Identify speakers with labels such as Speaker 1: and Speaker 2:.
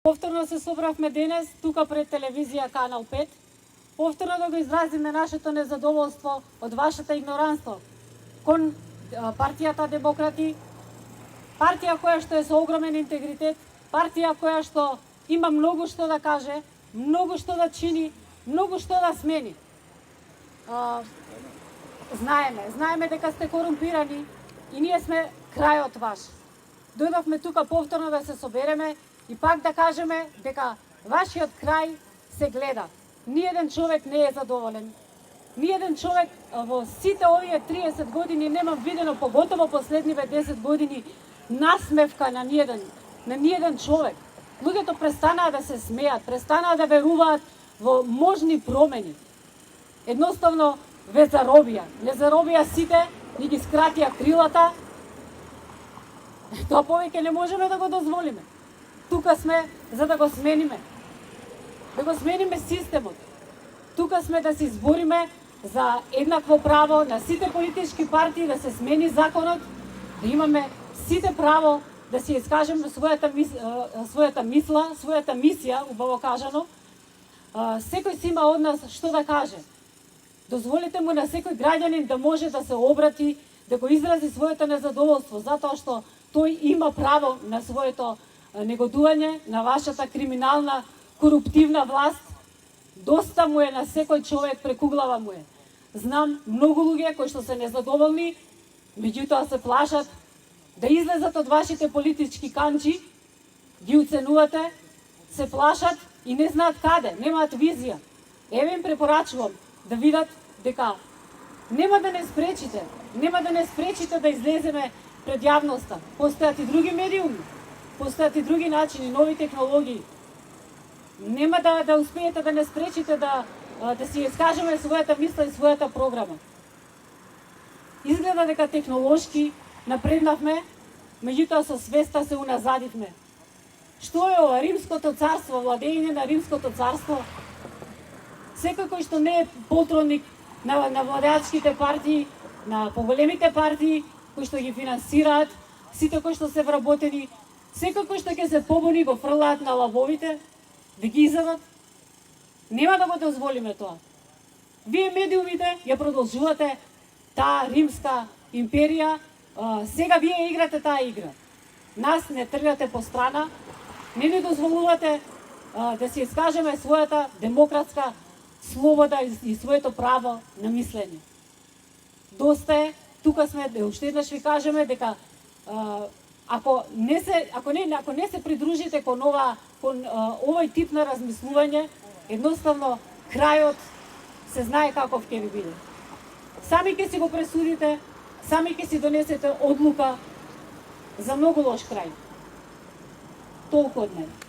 Speaker 1: Повторно се собравме денес тука пред телевизија Канал 5. Повторно да го изразиме нашето незадоволство од вашата игноранство кон партијата Демократи, партија која што е со огромен интегритет, партија која што има многу што да каже, многу што да чини, многу што да смени. Знаеме дека сте корумпирани и ние сме крајот ваш. Дојдовме тука повторно да се собереме и пак да кажеме дека вашиот крај се гледа. Ниеден човек не е задоволен. Ниеден човек во сите овие 30 години немам видено, поготово последниве 10 години, насмевка на ниеден човек. Луѓето престанаа да се смеат, престанаа да веруваат во можни промени. Едноставно ве заробија. Не заробија сите, ни ги скратија крилата. Тоа повеќе не можеме да го дозволиме. Тука сме за да го смениме. Да го смениме системот. Тука сме да се избориме за еднакво право на сите политички партии, да се смени законот, да имаме сите право да се искажеме својата мисла, својата мисија, убаво кажано. Секој си има од нас што да каже. Дозволите му на секој граѓанин да може да се обрати, да го изрази своето незадоволство, затоа што тој има право на своето негодување, на вашата криминална, коруптивна власт. Доста му е на секој човек, преку глава му е. Знам многу луѓе кои што се незадоволни, меѓутоа се плашат да излезат од вашите политички канчи, ги уценувате, се плашат и не знаат каде, немаат визија. Еве им препорачувам да видат дека нема да не спречите да излеземе пред јавноста. Постојат и други медиуми, постојат и други начини, нови технологии. Нема да успеете да не спречите да си искажеме својата мисла и својата програма. Изгледа дека технолошки напреднавме, меѓутоа со свеста се уназадивме. Што е ова Римското царство, владење на Римското царство? Секој кој што не е потроник на владеачките партии, на поголемите партии, кои што ги финансираат, сите кои што се вработени, секој кој што ќе се побуни го фрлаат на лавовите, да ги изедат. Нема да го дозволиме тоа. Вие медиумите ја продолжувате таа римска империја, сега вие играте таа игра. Нас не тргате по страна, не ни дозволувате да се искажеме својата демократска слобода и своето право на мислење. Доста е, тука сме, уште еднаш ви кажеме дека ако не се придружите кон овој тип на размислување, едноставно крајот се знае каков ќе ви биде. Сами ќе си го пресудите, сами ќе си донесете одлука за многу лош крај. Толку од мене.